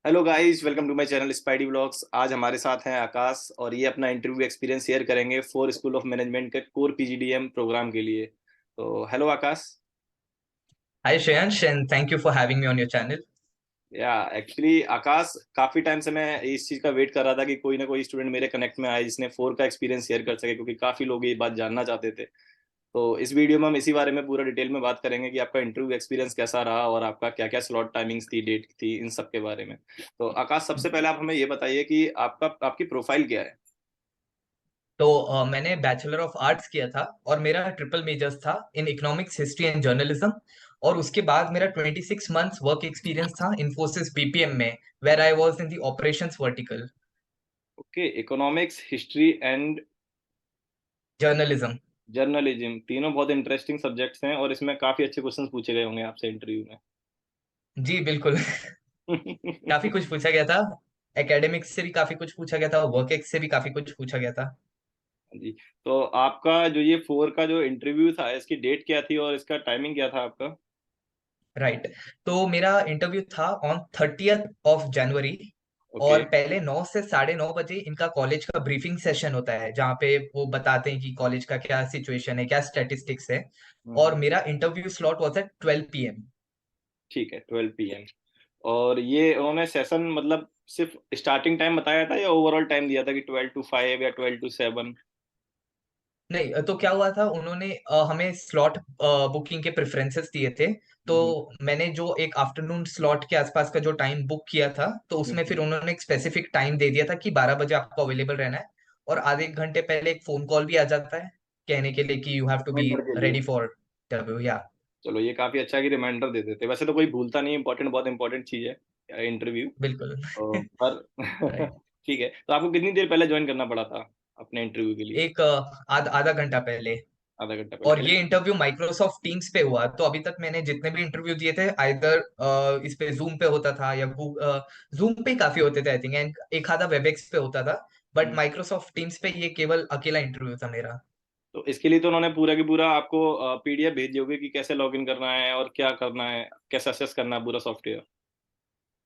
Hello guys, welcome to my channel Spidey vlogs. आज हमारे साथ हैं आकाश और ये अपना इंटरव्यू एक्सपीरियंस शेयर करेंगे फॉर स्कूल ऑफ मैनेजमेंट के कोर पीजीडीएम प्रोग्राम के लिए। तो hello Akash. Hi Shreyansh, and thank you for having me on your channel. या एक्चुअली आकाश, काफी टाइम से मैं इस चीज का वेट कर रहा था कि कोई ना कोई स्टूडेंट मेरे कनेक्ट में आए जिसने फोर का एक्सपीरियंस शेयर कर सके, क्योंकि काफी लोग ये बात जानना चाहते थे। तो इस वीडियो में हम इसी बारे में पूरा डिटेल में बात करेंगे कि आपका इंटरव्यू एक्सपीरियंस कैसा रहा और आपका क्या क्या स्लॉट टाइमिंग्स थी, डेट थी, इन सब के बारे में। तो आकाश, सबसे पहले आप हमें ये बताइए कि आपकी प्रोफाइल क्या है। तो मैंने बैचलर ऑफ आर्ट्स किया था और मेरा ट्रिपल मेजर्स था in economics, history and journalism. और उसके बाद मेरा 26 मंथ्स वर्क एक्सपीरियंस था इन्फोसिस बीपीएम में, where I was in the operations vertical okay, economics, history and journalism. Journalism, तीनों बहुत इंटरेस्टिंग सब्जेक्ट्स हैं और इसमें काफी अच्छे क्वेश्चंस पूछे गए होंगे आपसे इंटरव्यू जी बिल्कुल। काफी में। कुछ पूछा गया था। एकेडमिक्स से भी काफी कुछ पूछा गया था, वर्क एक्स से भी काफी कुछ पूछा गया था। जी। तो आपका जो ये फोर का जो इंटरव्यू था, इसकी डेट क्या थी और इसका टाइमिंग क्या था आपका। राइट। तो मेरा इंटरव्यू था on 30th of January। Okay. और पहले 9 से 9:30 बजे इनका कॉलेज का ब्रीफिंग सेशन होता है, जहाँ पे वो बताते हैं कि कॉलेज का क्या सिचुएशन है, क्या स्टैटिस्टिक्स है। और हम्म। मेरा interview slot was at 12 p.m। ठीक है, 12 PM। और ये उन्होंने सेशन मतलब सिर्फ स्टार्टिंग टाइम बताया था या ओवरऑल टाइम दिया था कि 12 to 5 या 12 to 7। नहीं, तो क्या हुआ था, उन्होंने हमें स्लॉट बुकिंग के प्रेफरेंसेस दिए थे। तो हम्म। मैंने जो एक आफ्टरनून स्लॉट के आसपास का जो टाइम बुक किया था, तो उसमें फिर हम्म। उन्होंने एक स्पेसिफिक टाइम दे दिया था कि 12 बजे आपको अवेलेबल रहना है। और आधे एक घंटे पहले एक फोन कॉल भी आ जाता है कहने के लिए कि you have to be reminder के लिए। रेडी फॉर इंटरव्यू, या। चलो, ये काफी अच्छा है कि रिमाइंडर दे देते। वैसे तो कोई भूलता नहीं, इंपॉर्टेंट, बहुत इंपॉर्टेंट चीज है इंटरव्यू। बिल्कुल। पर राइट। ठीक है, तो आपको कितनी देर पहले ज्वाइन करना पड़ा था अपने इंटरव्यू के लिए। एक आधा घंटा पहले। आधा घंटा और पहले। ये इंटरव्यू माइक्रोसॉफ्ट टीम्स पे हुआ, तो अभी तक मैंने जितने भी इंटरव्यू दिए थे आइदर इस पे जूम पे होता था या जूम पे ही काफी होते थे आई थिंक, एंड एक आधा वेबएक्स पे होता था। But hmm. माइक्रोसॉफ्ट टीम्स पे ये केवल अकेला इंटरव्यू था मेरा। तो इसके लिए तो उन्होंने पूरा की पूरा आपको पीडीएफ भेज दी होगी कि कैसे लॉगिन करना है और क्या करना है, कैसे असेस करना है पूरा सॉफ्टवेयर।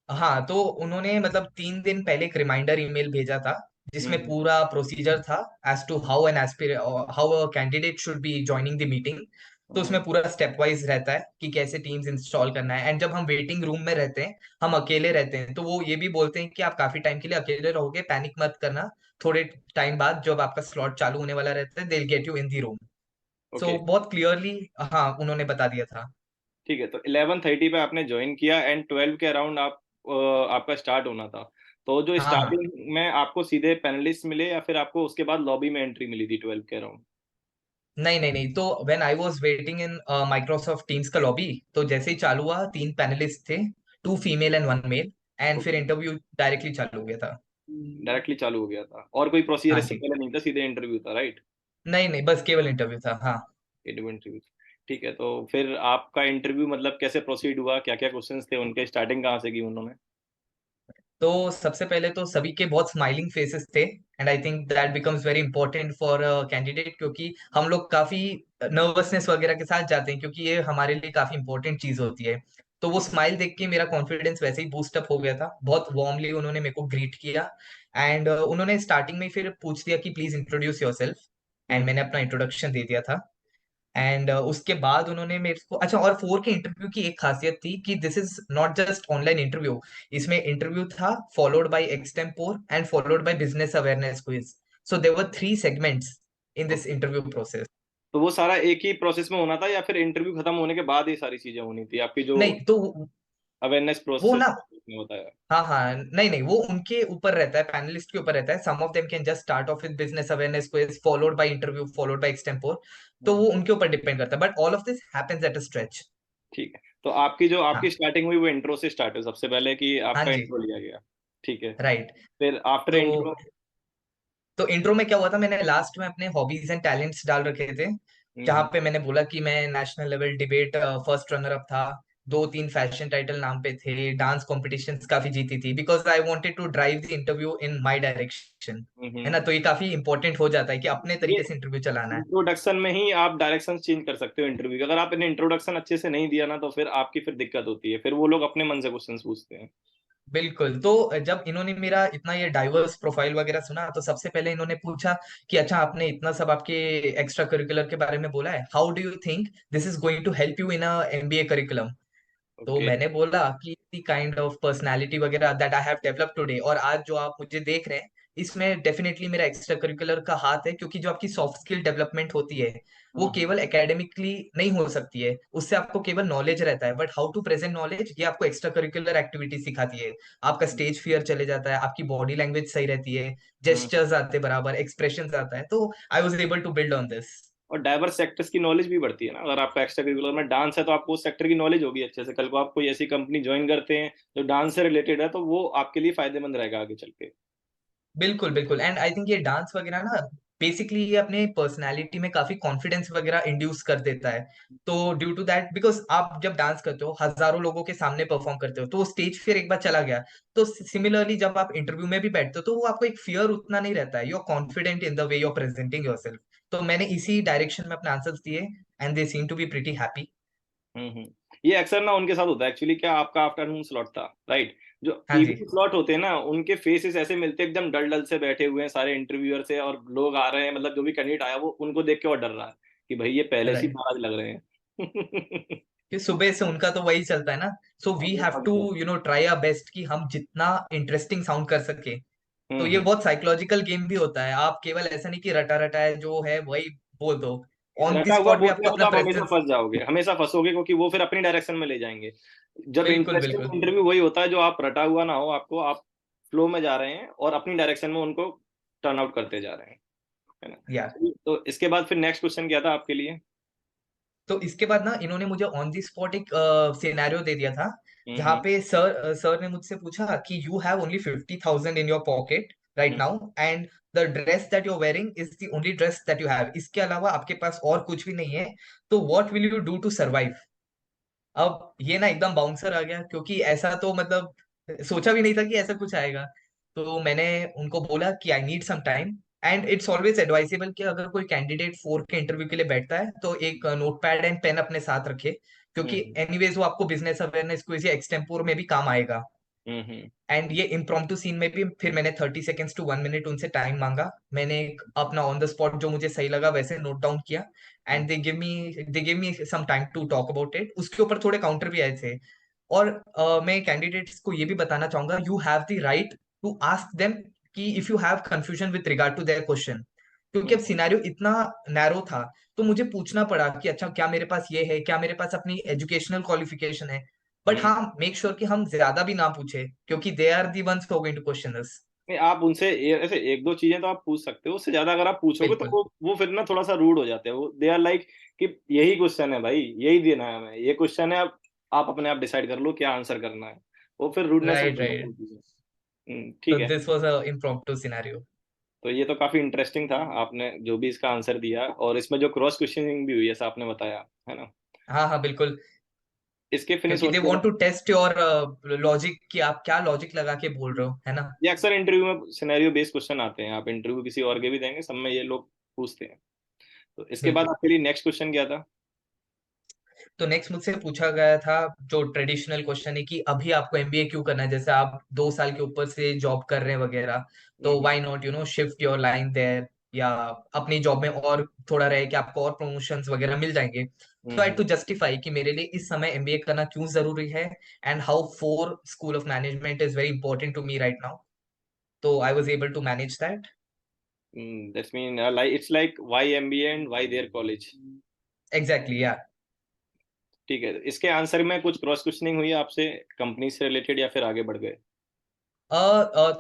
हाँ, तो उन्होंने मतलब 3 दिन पहले एक रिमाइंडर ईमेल भेजा था, जिसमें हम्म। पूरा प्रोसीजर था as to how an aspire how a candidate should be joining the meeting. तो हम्म। उसमें पूरा स्टेप वाइज रहता है कि कैसे टीम्स इंस्टॉल करना है। एंड जब हम वेटिंग रूम में रहते हैं, हम अकेले रहते हैं, तो वो ये भी बोलते हैं कि आप काफी टाइम के लिए अकेले रहोगे, पैनिक मत करना। थोड़े टाइम बाद जब आपका स्लॉट चालू होने वाला रहता है, they get you in the room. Okay. So बहुत क्लियरली हाँ उन्होंने बता दिया था। ठीक है, तो 11:30 पे आपने ज्वाइन किया एंड 12 के अराउंड आपका स्टार्ट होना था। तो जो हाँ हाँ। स्टार्टिंग में आपको सीधे पैनलिस्ट मिले या फिर आपको उसके बाद लॉबी में एंट्री मिली थी 12 के अराउंड। नहीं नहीं नहीं, तो when I was waiting in Microsoft teams का लॉबी, तो जैसे ही चालू हुआ, 3 पैनलिस्ट थे, 2 फीमेल एंड 1 मेल। एंड फिर ओके। इंटरव्यू डायरेक्टली चालू हो गया था। डायरेक्टली चालू हो गया था और कोई प्रोसीजर हाँ इससे जी। पहले नहीं था, सीधे इंटरव्यू था, राइट। नहीं नहीं, बस केवल इंटरव्यू था, हाँ। इंटरव्यू। ठीक है, तो फिर आपका इंटरव्यू मतलब कैसे प्रोसीड हुआ, क्या क्या क्वेश्चंस थे उनके, स्टार्टिंग कहाँ से की उन्होंने। तो सबसे पहले तो सभी के बहुत स्माइलिंग फेसेस थे, and I think that becomes very important for candidate, क्योंकि हम लोग काफी नर्वसनेस वगैरह के साथ जाते हैं, क्योंकि ये हमारे लिए काफी इंपॉर्टेंट चीज होती है। तो वो स्माइल देख के मेरा कॉन्फिडेंस वैसे ही बूस्ट अप हो गया था। बहुत वार्मली उन्होंने मेरे को ग्रीट किया। एंड उन्होंने स्टार्टिंग में फिर पूछ दिया कि please introduce yourself. And hmm. मैंने अपना इंट्रोडक्शन दे दिया था। एंड उसके बाद उन्होंने मेरे को, अच्छा, और फोर के इंटरव्यू की एक खासियत थी कि this is not just online interview. इसमें इंटरव्यू था followed by extempore and followed by business awareness quiz. So there were 3 segments in this okay, interview process. तो वो सारा एक ही प्रोसेस में होना था या फिर इंटरव्यू खत्म होने के बाद ये सारी चीजें होनी थी, आपकी जो नहीं तो अवेयरनेस वो प्रोसेस ना, में बताया। हाँ हाँ, नहीं नहीं, वो उनके ऊपर रहता है, पैनलिस्ट के ऊपर रहता है। Some of them can just start off with business awareness quiz followed by interview followed by extempore. तो हम्म। वो उनके ऊपर डिपेंड करता है, but all of this happens at a stretch. ठीक है, तो आपकी जो आपकी हाँ स्टार्टिंग हुई वो इंट्रो से स्टार्ट है सबसे पहले कि हाँ आपका जी। इंट्रो लिया गया। ठीक है। राइट। फिर आफ्टर तो इंट्रो। तो इंट्रो में क्या हुआ था, मैंने लास्ट में अपने हॉबीज एंड टैलेंट्स डाल रखे थे, जहाँ हम्म। पे मैंने बोला कि मैं national level debate first runner up था। 2-3 फैशन टाइटल नाम पे थे, डांस कॉम्पिटिशन्स काफी जीती थी, because I wanted to drive the interview in my direction. है हम्म। ना, तो ये काफी इंपॉर्टेंट हो जाता है कि अपने ये तरीके से इंटरव्यू चलाना है। इंट्रोडक्शन में ही आप डायरेक्शन चेंज कर सकते हो इंटरव्यू की। अगर आपने इंट्रोडक्शन अच्छे से नहीं दिया ना तो फिर आपकी फिर दिक्कत होती है, फिर वो लोग अपने मन से क्वेश्चंस पूछते हैं। बिल्कुल। तो जब इन्होंने मेरा इतना ये डाइवर्स प्रोफाइल वगैरह सुना, तो सबसे पहले इन्होंने पूछा कि अच्छा, आपने इतना सब आपके एक्स्ट्रा करिकुलर के बारे में बोला है, how do you think this is going to help you in a MBA curriculum. तो ओके। मैंने बोला कि दी काइंड ऑफ पर्सनालिटी वगैरह that I have developed today, और आज जो आप मुझे देख रहे हैं, इसमें डेफिनेटली मेरा एक्स्ट्रा करिकुलर का हाथ है, क्योंकि जो आपकी सॉफ्ट स्किल डेवलपमेंट होती है वो हम्म। केवल एकेडमिकली नहीं हो सकती है, उससे आपको केवल नॉलेज रहता है, but how to present knowledge ये आपको एक्स्ट्रा करिकुलर एक्टिविटी सिखाती है। आपका स्टेज फियर चले जाता है, आपकी बॉडी लैंग्वेज सही रहती है, हम्म। जेस्चर्स आते बराबर, एक्सप्रेशन आता है, तो I was able to build on this. और डाइवर्स सेक्टर्स की नॉलेज भी बढ़ती है ना, अगर आपका एक्स्ट्रा करिकुलर में डांस है तो आपको उस सेक्टर की नॉलेज होगी अच्छे से, कल को आप कोई ऐसी कंपनी ज्वाइन करते हैं जो डांस से रिलेटेड है तो वो आपके लिए फायदेमंद रहेगा आगे चल के। बिल्कुल बिल्कुल। एंड आई थिंक ये डांस वगैरह ना, बेसिकली ये अपने पर्सनालिटी में काफी कॉन्फिडेंस वगैरह इंड्यूस कर देता है। तो ड्यू टू दैट, बिकॉज आप जब डांस करते हो, हजारों लोगों के सामने परफॉर्म करते हो, तो स्टेज फिर एक बार चला गया, तो सिमिलरली जब आप इंटरव्यू में भी बैठते हो, तो वो आपको एक फियर उतना नहीं रहता है, you are confident in the way you are presenting yourself. तो मैंने इसी डायरेक्शन में अपने आंसर्स दिए, and they seem to be pretty happy. हम्म। ये अक्सर ना उनके साथ होता है एक्चुअली, क्या आपका आफ्टरनून स्लॉट था, राइट? जो हाँ जी। इवनिंग स्लॉट होते हैं ना उनके फेसेस ऐसे मिलते हैं एकदम डल डल से बैठे हुए हैं सारे इंटरव्यूअर से, और लोग आ रहे हैं, मतलब जो भी कैंडिडेट आया वो उनको देख के और डर रहा है कि भाई ये पहले से ही राइट। नाराज लग रहे हैं। कि सुबह से उनका तो वही चलता है ना। So we have to try our best कि हम जितना इंटरेस्टिंग साउंड कर सके। तो ये हम्म। बहुत साइकोलॉजिकल गेम भी होता है, आप केवल ऐसा नहीं कि रटा रटा है जो है वही बोल दो, ऑन द रटा हुआ स्पॉट भी बोलने आपको में तो अपना आप हमेशा प्रेजेंस। फंस जाओगे, हमेशा फंसोगे, क्योंकि वो फिर अपनी डायरेक्शन में ले जाएंगे। जब बिल्कुल इंटरेस्टिंग बिल्कुल। इंटरव्यू वही होता है जो आप रटा हुआ ना हो, आपको आप फ्लो में जा रहे हैं और अपनी डायरेक्शन में उनको टर्न आउट करते जा रहे हैं, है ना? या तो इसके बाद फिर नेक्स्ट क्वेश्चन क्या था आपके लिए? तो इसके बाद ना इन्होंने मुझे ऑन द स्पॉट एक सिनेरियो दे दिया था, जहाँ हम्म। पे सर ने मुझसे पूछा कि you have only 50,000 in your pocket right hmm. Now, and the dress that you are wearing is the only dress that you have, इसके अलावा आपके पास और कुछ भी नहीं है, तो what will you do to survive. अब ये ना एकदम बाउंसर आ गया, क्योंकि ऐसा तो मतलब सोचा भी नहीं था कि ऐसा कुछ आएगा। तो मैंने उनको बोला कि I need some time, and it's always advisable कि अगर कोई कैंडिडेट फोर के इंटरव्यू के लिए बैठता है, तो एक नोट पैड एंड पेन अपने साथ रखे, क्योंकि हम्म। एनीवेज वो आपको बिजनेस अवेयरनेस क्विज या एक्सटेम्पोर में भी काम आएगा। हम्म। एंड ये इम्प्रॉम्प्टू सीन में भी फिर मैंने 30 सेकेंड्स टू 1 मिनट उनसे टाइम मांगा। मैंने एक अपना ऑन द स्पॉट जो मुझे सही लगा वैसे नोट डाउन किया, and they give me some time to talk about it. उसके ऊपर थोड़े काउंटर भी आए थे। और मैं कैंडिडेट्स को ये भी बताना चाहूंगा, you have the right to ask them कि if you have confusion with regard to their question, क्योंकि अब हम्म। सिनेरियो इतना नैरो था, तो मुझे पूछना पड़ा कि अच्छा, क्या मेरे पास ये है, क्या मेरे पास अपनी एजुकेशनल क्वालिफिकेशन है। बट हम्म। हाँ, मेक श्योर कि हम ज्यादा भी ना पूछे, क्योंकि they are the ones who are going to question us. नहीं, आप उनसे ऐसे एक दो चीजें तो आप पूछ सकते हो, उससे ज्यादा अगर आप पूछोगे तो बिल्कुल। वो फिर ना थोड़ा सा रूड हो जाते हैं, वो दे आर लाइक कि यही क्वेश्चन है भाई, यही देना है हमें, ये क्वेश्चन है, आप अपने आप डिसाइड कर लो क्या आंसर करना है। वो फिर रूडनेस में राइट हो जाती राइट। है चीजें। तो ठीक है। This was a impromptu scenario. तो ये तो काफी इंटरेस्टिंग था, आपने जो भी इसका आंसर दिया, और इसमें जो क्रॉस क्वेश्चनिंग भी हुई ऐसा आपने बताया, है ना? हाँ हाँ बिल्कुल। इसके फिनिश क्योंकि दे होने के वांट टू बाद टेस्ट योर लॉजिक, कि आप क्या लॉजिक लगा के बोल रहे हो, है ना। ये अक्सर इंटरव्यू में सिनेरियो बेस्ड क्वेश्चन आते हैं, आप इंटरव्यू किसी और के भी देंगे सब में ये लोग पूछते हैं। तो इसके बाद बिल्कुल। आपके लिए नेक्स्ट क्वेश्चन क्या था? तो नेक्स्ट मुझसे पूछा गया था, जो ट्रेडिशनल क्वेश्चन है कि अभी आपको एमबीए क्यों करना है, जैसे आप 2 साल के ऊपर से जॉब कर रहे हैं वगैरह, तो हम्म। Why not shift your line there, या अपनी जॉब में और थोड़ा रहे कि आपको और प्रमोशंस वगैरह मिल जाएंगे। सो आई हम्म। टू जस्टिफाई कि मेरे लिए इस समय एमबीए करना क्यों जरूरी है, and how FORE school of management is very important to me right now. तो I was able to manage that. That's mean like it's like why MBA and why their college. Exactly yeah. ठीक है, इसके answer में कुछ cross questioning हुई आपसे company से related या फिर आगे बढ़ गए?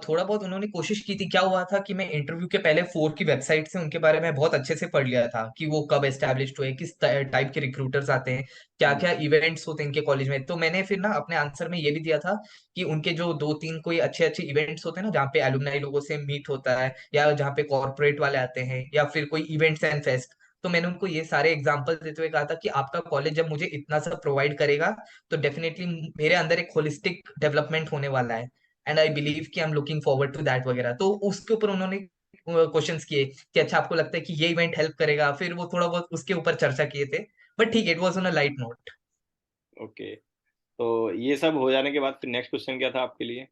थोड़ा बहुत उन्होंने कोशिश की थी। क्या हुआ था कि मैं इंटरव्यू के पहले फोर की वेबसाइट से उनके बारे में बहुत अच्छे से पढ़ लिया था, कि वो कब एस्टेब्लिश हुए, किस टाइप के रिक्रूटर्स आते हैं, क्या हम्म। क्या इवेंट्स होते हैं इनके कॉलेज में। तो मैंने फिर ना अपने आंसर में ये भी दिया था कि उनके जो दो तीन कोई अच्छे अच्छे इवेंट्स होते हैं ना, जहाँ पे एलुमनाई लोगों से मीट होता है, या जहाँ पे कॉर्पोरेट वाले आते हैं, या फिर कोई इवेंट्स एंड फेस्ट, तो मैंने उनको ये सारे एग्जांपल देते हुए कहा था कि आपका कॉलेज जब मुझे इतना सब प्रोवाइड करेगा, तो डेफिनेटली मेरे अंदर एक होलिस्टिक डेवलपमेंट होने वाला है, एंड आई बिलीव कि I am looking forward to that वगैरह। तो उसके ऊपर उन्होंने क्वेश्चंस किए कि अच्छा, आपको लगता है कि ये इवेंट हेल्प करेगा, फिर वो थोड़ा बहुत उसके ऊपर चर्चा किए थे। बट ठीक, it was on a light note. Okay. तो ये सब हो जाने के बाद फिर नेक्स्ट क्वेश्चन क्या था आपके लिए?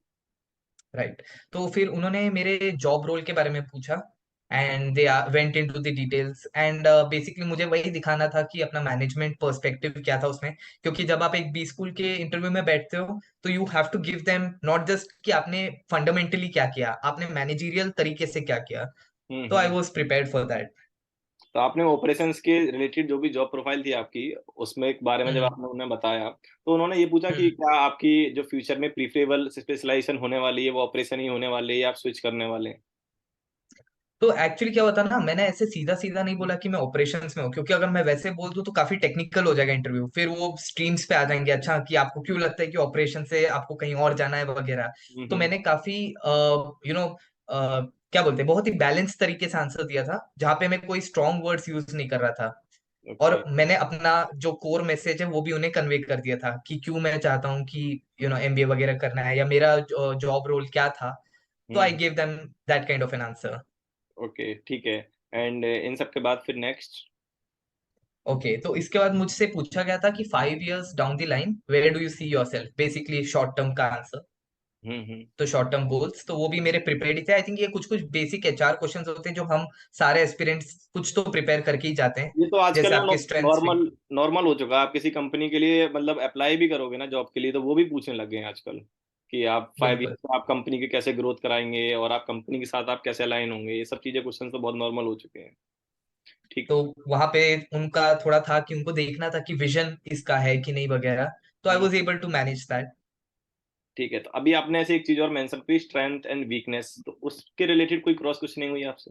राइट। तो फिर उन्होंने मेरे जॉब रोल के बारे में पूछा, and they went into the details, and basically मुझे वही दिखाना था कि अपना मैनेजमेंट पर्सपेक्टिव क्या था उसमें। क्योंकि जब आप एक बी स्कूल के इंटरव्यू में बैठते हो, तो you have to give them not just कि आपने फंडामेंटली क्या किया, आपने मैनेजरियल तरीके से क्या किया। तो I hmm. Was prepared for that. तो आपने ऑपरेशंस के रिलेटेड जो भी जॉब प्रोफाइल थी आपकी, उसमें एक बारे में जब हम्म आपने उन्हें बताया, तो उन्होंने ये पूछा कि हम्म। क्या आपकी जो फ्यूचर में प्रीफरेबल स्पेशलाइजेशन होने वाली है वो ऑपरेशन ही होने वाली है या आप स्विच करने वाले हैं? तो एक्चुअली क्या होता ना, मैंने ऐसे सीधा सीधा नहीं बोला कि मैं ऑपरेशंस में हूँ, क्योंकि अगर मैं वैसे बोल दूं तो काफी टेक्निकल हो जाएगा इंटरव्यू, फिर वो स्ट्रीम्स पे आ जाएंगे, अच्छा कि आपको क्यों लगता है कि ऑपरेशन से आपको कहीं और जाना है वगैरह। तो हम्म। मैंने काफी यू नो क्या बोलते हैं, बहुत ही बैलेंस तरीके से आंसर दिया था, जहाँ पे मैं कोई स्ट्रॉन्ग वर्ड्स यूज नहीं कर रहा था। ओके। और मैंने अपना जो कोर मैसेज है वो भी उन्हें कन्वे कर दिया था कि क्यों मैं चाहता हूँ कि एमबीए वगैरह करना है, या मेरा जॉब रोल क्या था। तो I hmm. Give them that kind of an answer. Okay, ठीक है। एंड इन सब के बाद फिर नेक्स्ट? ओके, तो इसके बाद मुझसे पूछा गया था कि 5 years down the line where do you see yourself, basically short term का आंसर। हम्म। तो शॉर्ट टर्म गोल्स तो वो भी मेरे प्रिपेयर्ड ही थे। आई थिंक ये कुछ कुछ बेसिक एचआर क्वेश्चंस होते हैं जो हम सारे एस्पिरेंट्स कुछ तो प्रिपेयर करके ही जाते हैं। ये तो आजकल जैसे ना आपके स्ट्रेंथ्स। नॉर्मल नॉर्मल हो चुका है। आप किसी कंपनी के लिए मतलब अप्लाई भी करोगे ना जॉब के लिए, तो वो भी पूछने लग गए हैं आजकल कि आप 5 ईयर बिल्कुल। में आप कंपनी के कैसे ग्रोथ कराएंगे और आप कंपनी के साथ आप कैसे अलाइन होंगे। ये सब चीजें, क्वेश्चन तो बहुत नॉर्मल हो चुके हैं। ठीक तो है। वहां पे उनका थोड़ा था कि उनको देखना था कि विजन इसका है कि नहीं वगैरह। तो I hmm. Was able to manage that. ठीक है, तो अभी आपने ऐसे एक चीज और मेंशन की, स्ट्रेंथ एंड वीकनेस, तो उसके रिलेटेड कोई क्रॉस क्वेश्चनिंग हुई आपसे?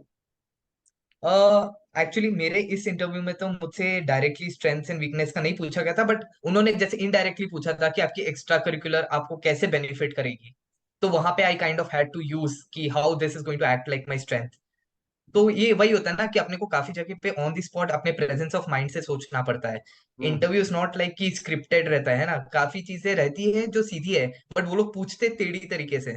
एक्चुअली मेरे इस इंटरव्यू में तो मुझसे डायरेक्टली स्ट्रेंथ्स एंड वीकनेस का नहीं पूछा गया था, बट उन्होंने जैसे इनडायरेक्टली पूछा था कि आपकी एक्स्ट्रा करिकुलर आपको कैसे बेनिफिट करेगी। तो वहां पे I kind of had to use कि how this is going to act like my strength. तो ये वही होता है ना कि अपने को काफी जगह पे ऑन द स्पॉट अपने प्रेजेंस ऑफ माइंड से सोचना पड़ता है। हम्म इंटरव्यू इज नॉट लाइक कि स्क्रिप्टेड रहता है ना, काफी चीजें रहती है जो सीधी है, बट वो लोग पूछते टेढ़ी तरीके से।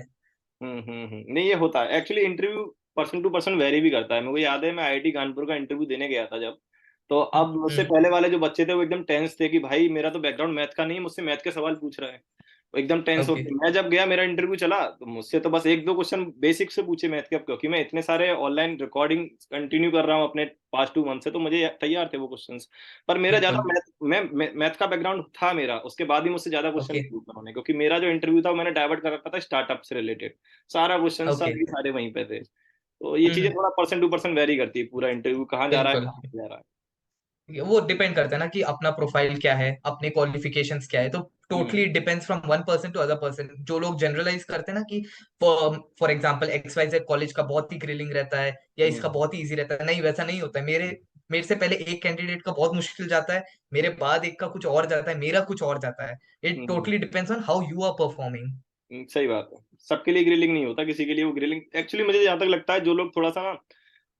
नहीं, ये होता है actually. Interview person to person vary भी करता है। मेरे को याद है, मैं आईआईटी कानपुर का इंटरव्यू देने गया था जब, तो अब मुझसे हम्म। पहले वाले जो बच्चे थे वो एकदम टेंस थे कि भाई मेरा तो बैकग्राउंड मैथ का नहीं है, मुझसे मैथ के सवाल पूछ रहा है। वो एकदम टेंस हो ओके गए। मैं जब गया, मेरा इंटरव्यू चला, तो मुझसे तो बस एक दो क्वेश्चन बेसिक से पूछे मैथ के। अब क्योंकि मैं इतने सारे ऑनलाइन रिकॉर्डिंग कंटिन्यू कर रहा हूँ अपने पास्ट 2 मंथ से, तो मुझे तैयार थे वो क्वेश्चंस। पर मेरा ज्यादा बिल्कुल। मैथ, मैं मैथ का बैकग्राउंड था मेरा, उसके बाद ही मुझसे ज्यादा क्वेश्चन ओके नहीं पूछा उन्होंने, क्योंकि मेरा जो इंटरव्यू था वो मैंने डाइवर्ट कर रखा था स्टार्टअप से रिलेटेड। सारा क्वेश्चन ओके। सारे के सारे वहीं पे थे। तो ये चीजें हम्म। थोड़ा पर्सन टू पर्सन वेरी करती है, पूरा इंटरव्यू कहाँ जा रहा है, बिल्कुल। कहाँ नहीं जा रहा वो डिपेंड करता है ना कि अपना प्रोफाइल क्या है, अपने क्वालिफिकेशंस क्या है। तो है। Totally depends from one person to other person. जो लोग जनरलाइज करते हैं ना कि फॉर एग्जांपल XYZ कॉलेज का बहुत ही ग्रिलिंग रहता है, या इसका हम्म बहुत ही इजी रहता है, नहीं वैसा नहीं होता है। मेरे मेरे से पहले एक कैंडिडेट का बहुत मुश्किल जाता है, मेरे बाद एक का कुछ और जाता है, मेरा कुछ और जाता है। It hmm totally depends on how you are performing. सही बात है। सबके लिए ग्रिलिंग नहीं होता, किसी के लिए वो ग्रिलिंग एक्चुअली। मुझे जहां तक लगता है, जो लोग थोड़ा सा ना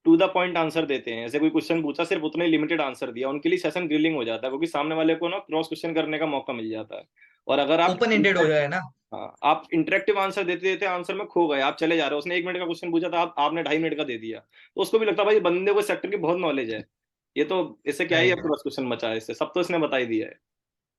टू द पॉइंट आंसर देते हैं, ऐसे कोई क्वेश्चन पूछा, सिर्फ उतना ही लिमिटेड आंसर दिया, उनके लिए सेशन ग्रिलिंग हो जाता है, क्योंकि सामने वाले को ना क्रॉस क्वेश्चन करने का मौका मिल जाता है। और अगर आप ओपन एंडेड हो जाए ना। हाँ, आप इंटरेक्टिव आंसर देते देते आंसर में खो गए, आप चले जा रहे हो, उसने 1 मिनट का क्वेश्चन पूछा था, आपने 2.5 मिनट का दे दिया, तो उसको भी लगता है भाई बंदे को सेक्टर की बहुत नॉलेज है, ये तो इससे क्या ही अब राइट। क्रॉस क्वेश्चन बचा है, इससे सब तो इसने बता ही दिया है।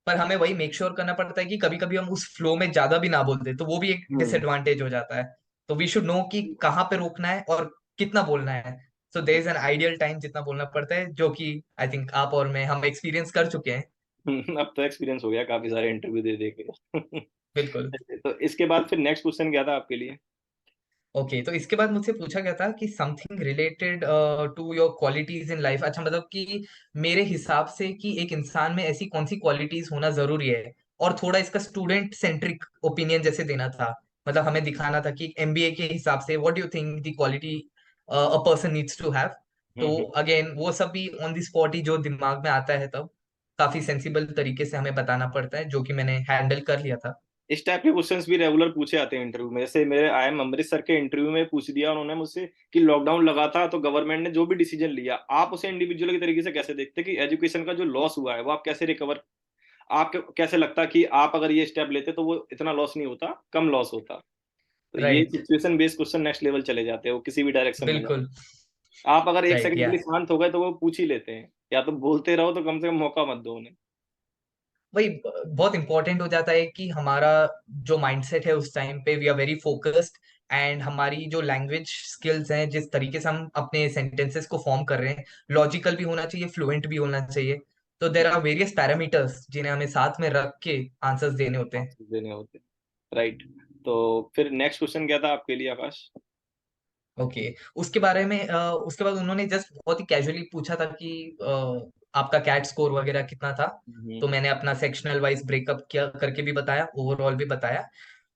पर हमें वही मेक श्योर करना पड़ता है कि कभी कभी हम उस फ्लो में ज्यादा भी ना बोल दे, तो वो भी एक हम्म डिसएडवांटेज हो जाता है। तो वी शुड नो कि कहाँ पे रोकना है और कितना बोलना है। So there is an ideal time जितना बोलना पड़ता है, जो कि आई थिंक आप और मैं हम एक्सपीरियंस कर चुके हैं। अब तो एक्सपीरियंस हो गया काफी सारे इंटरव्यू दे दे के। बिल्कुल। तो इसके बाद फिर नेक्स्ट क्वेश्चन क्या था आपके लिए? ओके, तो इसके बाद मुझसे पूछा गया था कि something related to your qualities in life, अच्छा मतलब कि मेरे हिसाब से कि एक इंसान में ऐसी कौन सी क्वालिटीज होना जरूरी है। और थोड़ा इसका स्टूडेंट सेंट्रिक ओपिनियन जैसे देना था, मतलब हमें दिखाना था कि एमबीए के हिसाब से what do you think the quality a person needs to have. तो हम्म। अगेन वो सब भी ऑन द स्पॉट ही जो दिमाग में आता है, तब काफी सेंसिबल तरीके से हमें बताना पड़ता है, जो कि मैंने हैंडल कर लिया था। इस टाइप के क्वेश्चंस भी रेगुलर पूछे आते हैं इंटरव्यू में। जैसे मेरे IIM अमृतसर के इंटरव्यू में पूछ दिया उन्होंने मुझसे कि लॉकडाउन लगा था, तो गवर्नमेंट ने जो भी डिसीजन लिया, आप उसे इंडिविजुअल की तरीके से कैसे देखते, कि एजुकेशन का जो लॉस हुआ है वो आप कैसे रिकवर, आप कैसे लगता कि आप अगर ये स्टेप लेते तो वो इतना लॉस नहीं होता, कम लॉस होता। तो ये right. Situation based question next level चले जाते हैं, वो किसी भी डायरेक्शन में जाए। बिल्कुल। आप अगर एक राइट सेकंड के या। लिए शांत हो गए तो वो पूछ ही लेते हैं, या तो बोलते रहो तो कम से कम मौका मत दो उन्हें। वही बहुत इंपॉर्टेंट हो जाता है कि हमारा जो माइंडसेट है उस टाइम पे we are very focused, and हमारी जो लैंग्वेज स्किल्स हैं, जिस तरीके से हम अपने सेंटेंसेस को फॉर्म कर रहे हैं, लॉजिकल भी होना चाहिए, फ्लुएंट भी होना चाहिए। तो देर आर वेरियस पैरामीटर्स जिन्हें हमें साथ में रख के आंसर्स देने होते हैं। आंसर देने होते हैं, राइट। तो फिर नेक्स्ट क्वेश्चन क्या था आपके लिए आकाश? ओके। उसके बारे में उसके बाद उन्होंने जस्ट बहुत ही कैजुअली पूछा था कि आपका कैट स्कोर वगैरह कितना था। हम्म। तो मैंने अपना सेक्शनल वाइज ब्रेकअप किया करके भी बताया, ओवरऑल भी बताया।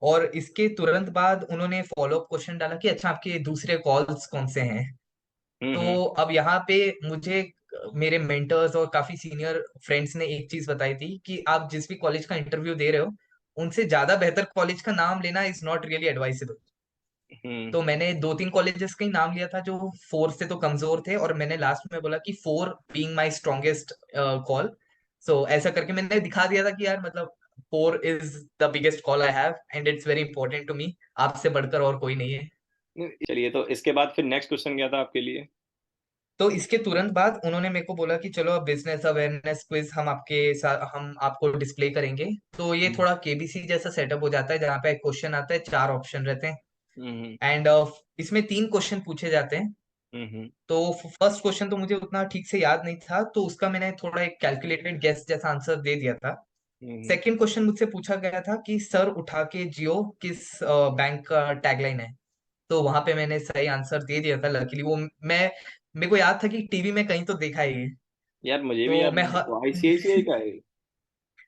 और इसके तुरंत बाद उन्होंने फॉलो अप क्वेश्चन डाला कि अच्छा आपके दूसरे कॉल्स कौन से हैं। हम्म। तो अब यहाँ पे मुझे मेरे मेंटर्स और काफी सीनियर फ्रेंड्स ने एक चीज बताई थी कि आप जिस भी कॉलेज का इंटरव्यू दे रहे हो, उनसे ज्यादा बेहतर कॉलेज का नाम लेना इज नॉट रियली एडवाइसेबल। हम्म। तो मैंने दो तीन कॉलेजेस का ही नाम लिया था जो फोर से तो कमजोर थे, और मैंने लास्ट में बोला कि FORE being my strongest call. So ऐसा करके मैंने दिखा दिया था कि यार मतलब FORE is the biggest call I have and it's very important to me, आपसे बढ़कर और कोई नहीं है। चलिए, तो इसके बाद फिर नेक्स्ट क्वेश्चन क्या था आपके लिए? तो इसके तुरंत बाद उन्होंने मेरे को बोला कि चलो अब बिजनेस अवेयरनेस क्विज हम आपके साथ हम आपको डिस्प्ले करेंगे। तो ये हम्म। थोड़ा केबीसी जैसा सेटअप हो जाता है, जहाँ पे एक क्वेश्चन आता है, चार ऑप्शन रहते हैं, हम्म। एंड इसमें तीन क्वेश्चन पूछे जाते हैं। हम्म। तो फर्स्ट क्वेश्चन तो मुझे उतना ठीक से याद नहीं था, तो उसका मैंने थोड़ा एक कैलकुलेटेड गेस जैसा आंसर दे दिया था। हम्म। सेकंड क्वेश्चन मुझसे पूछा गया था कि सर उठा के जियो किस बैंक का टैगलाइन है। तो वहां पे मैंने सही आंसर दे दिया था, लकीली वो मैं मेरे को याद था कि टीवी में कहीं तो देखा है ये। यार मुझे भी तो याद नहीं, तो आईसीआईसीआई का है?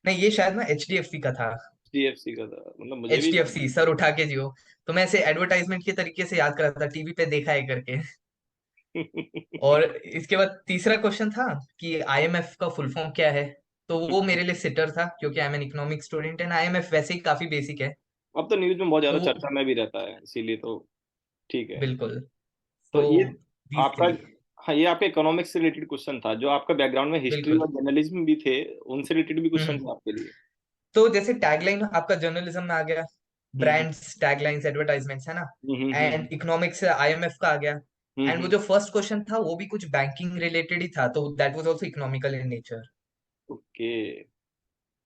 नहीं, ये शायद ना एचडीएफसी का था। एचडीएफसी का था, मतलब मुझे भी याद एचडीएफसी सर उठा के जियो। तो मैं ऐसे एडवर्टाइजमेंट के तरीके से याद कर रहा था, टीवी पे देखा है करके। नहीं। और इसके बाद तीसरा क्वेश्चन था कि आईएमएफ का फुल फॉर्म क्या है। तो वो मेरे लिए सिटर था, क्योंकि I am an economic student and IMF वैसे ही काफी बेसिक है। अब तो न्यूज में बहुत ज्यादा तो वो चर्चा में भी रहता है, इसीलिए तो ठीक है। बिल्कुल। तो तो ये दीज आपका, थ्री। हाँ, ये आपके इकोनॉमिक्स से रिलेटेड क्वेश्चन था। जो आपका बैकग्राउंड में हिस्ट्री बिल्कुल। और जर्नलिज्म भी थे, उनसे रिलेटेड भी क्वेश्चन हम्म। था आपके लिए? तो जैसे टैगलाइन आपका जर्नलिज्म में आ गया, हम्म। ब्रांड्स टैगलाइंस एडवर्टाइजमेंट्स है ना। हम्म। एंड इकोनॉमिक्स से आईएमएफ का आ गया। एंड वो हम्म। जो फर्स्ट क्वेश्चन था वो भी कुछ बैंकिंग रिलेटेड ही था, तो that was also economical in nature. Okay,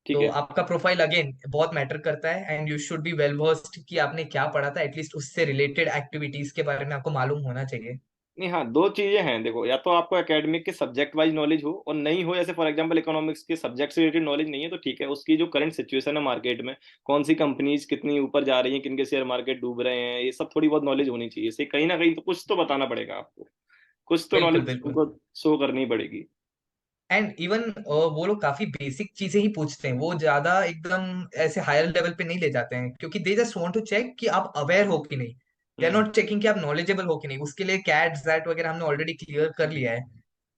ठीक तो है। आपका प्रोफाइल अगेन बहुत मैटर करता है, and you should be well versed कि आपने क्या पढ़ा था, एटलीस्ट उससे रिलेटेड एक्टिविटीज के बारे में आपको मालूम होना चाहिए। नहीं, हाँ, दो चीजें हैं देखो, या तो आपको एकेडमिक के सब्जेक्ट वाइज नॉलेज हो और नहीं हो, जैसे फॉर एग्जांपल इकोनॉमिक्स के सब्जेक्ट से रिलेटेड नॉलेज नहीं है तो ठीक है, उसकी जो करंट सिचुएशन है मार्केट में, कौन सी कंपनीज कितनी ऊपर जा रही हैं, किन के शेयर मार्केट डूब रहे हैं, ये सब थोड़ी बहुत नॉलेज होनी चाहिए। इसे कहीं ना कहीं तो कुछ तो बताना पड़ेगा आपको, कुछ तो बिल्कुल नॉलेज बिल्कुल। उनको शो करनी पड़ेगी। एंड इवन वो लोग काफी बेसिक चीजें ही पूछते हैं, वो ज्यादा एकदम ऐसे हायर लेवल पे नहीं ले जाते हैं, क्योंकि they just want to check कि आप अवेयर हो कि नहीं। They are hmm. Not checking कि आप नॉलेजेबल हो कि नहीं, उसके लिए कैट जैट वगैरह हमने ऑलरेडी क्लियर कर लिया है।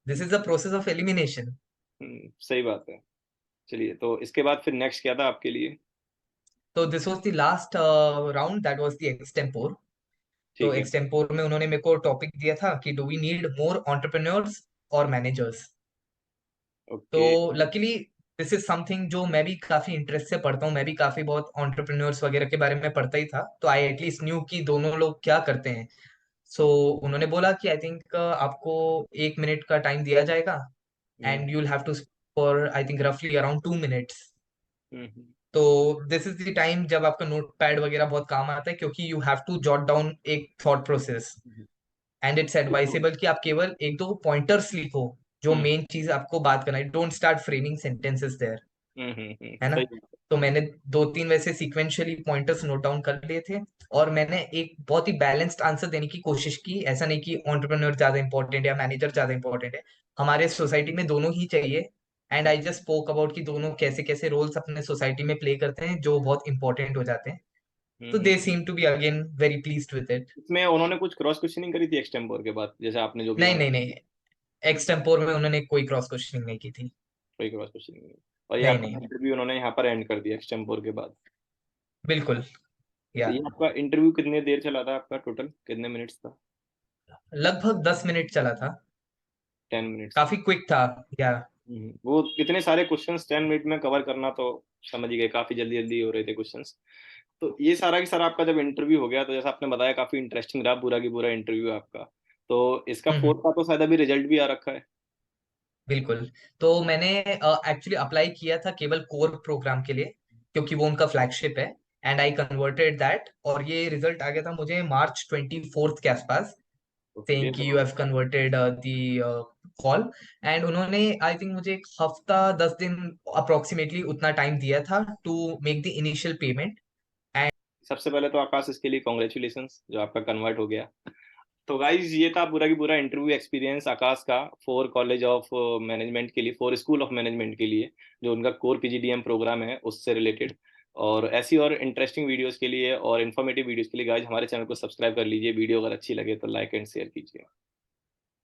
This is the process of elimination. सही बात है। चलिए, तो इसके बाद फिर नेक्स्ट क्या था आपके लिए? तो this was the last round, that was the extempore. तो ठीक है। एक्सटेम्पोर में उन्होंने मेरे को टॉपिक दिया था कि do we need more entrepreneurs और मैनेजर्स। तो okay. Luckily this is something जो मैं भी काफी इंटरेस्ट से पढ़ता हूँ, मैं भी काफी बहुत एंटरप्रेन्योर्स वगैरह के बारे में पढ़ता ही था, तो आई एटलीस्ट न्यू कि दोनों लोग क्या करते हैं। सो उन्होंने बोला कि आई थिंक आपको 1 मिनट का टाइम दिया जाएगा, hmm. And you will have to for I think रफली अराउंड 2 मिनट्स। हम्म। तो दिस इज द टाइम जब आपका नोट पैड वगैरह बहुत काम आता है, क्योंकि you have to jot down एक thought process. Hmm. And it's advisable कि आप केवल एक दो पॉइंटर्स लिखो, जो हम्म। मेन चीज आपको बात करना है, don't start framing sentences there, है ना। सही बात तो मैंने दो तीन वैसे सीक्वेंशियली पॉइंटर्स नोट डाउन कर लिए थे, और मैंने एक बहुत ही बैलेंस्ड आंसर देने की कोशिश की। ऐसा नहीं कि एंटरप्रेन्योर ज्यादा इंपॉर्टेंट है या मैनेजर ज्यादा इंपॉर्टेंट है, हमारे सोसाइटी में दोनों ही चाहिए। एंड है। आई जस्ट स्पोक अबाउट कि दोनों कैसे कैसे रोल्स अपने सोसाइटी में प्ले करते हैं जो बहुत इंपॉर्टेंट हो जाते हैं। तो they hmm. Seem to be again very pleased with it. इसमें उन्होंने कुछ क्रॉस क्वेश्चनिंग करी थी एक्सटेम्पोर के बाद, जैसे आपने जो किया नहीं था? नहीं नहीं, एक्सटेम्पोर में उन्होंने कोई क्रॉस क्वेश्चनिंग नहीं की थी। कोई क्रॉस क्वेश्चनिंग नहीं? और ये नहीं आपका नहीं। इंटरव्यू उन्होंने यहाँ पर एंड कर दिया एक्सटेम्पोर के बाद? बिल्कुल। तो या ये आपका इंटरव्यू कितने देर चला था, आपका टोटल कितने मिनट्स था? लगभग 10 मिनट चला था। 10 मिनट्स था? काफी क्विक था। या वो इतने सारे क्वेश्चंस 10 मिनट में कवर करना, तो समझ ही गए काफी जल्दी जल्दी हो रहे थे क्वेश्चंस। तो ये सारा की सारा आपका जब इंटरव्यू हो गया, तो जैसा आपने बताया काफी इंटरेस्टिंग रहा पूरा की पूरा इंटरव्यू आपका। तो इसका हम्म। फोर्थ का तो शायद अभी रिजल्ट भी आ रखा है। बिल्कुल। तो मैंने एक्चुअली अप्लाई किया था केवल कोर प्रोग्राम के लिए, क्योंकि वो उनका फ्लैगशिप है। एंड आई कन्वर्टेड दैट, और ये रिजल्ट आ गया था मुझे March 24 के आसपास, ओके। सेइंग कि you have converted the call. And उन्होंने आई थिंक मुझे एक हफ्ता 10 दिन अप्रोक्सीमेटली उतना टाइम दिया था to make the initial payment. सबसे पहले तो आकाश इसके लिए कॉन्ग्रेचुलेशंस जो आपका कन्वर्ट हो गया। तो गाइज ये था पूरा की पूरा इंटरव्यू एक्सपीरियंस आकाश का फोर कॉलेज ऑफ मैनेजमेंट के लिए, फोर स्कूल ऑफ मैनेजमेंट के लिए, जो उनका कोर पीजीडीएम प्रोग्राम है उससे रिलेटेड। और ऐसी और इंटरेस्टिंग वीडियोस के लिए और इन्फॉर्मेटिव वीडियोस के लिए गाइज हमारे चैनल को सब्सक्राइब कर लीजिए। वीडियो अगर अच्छी लगे तो लाइक एंड शेयर कीजिए।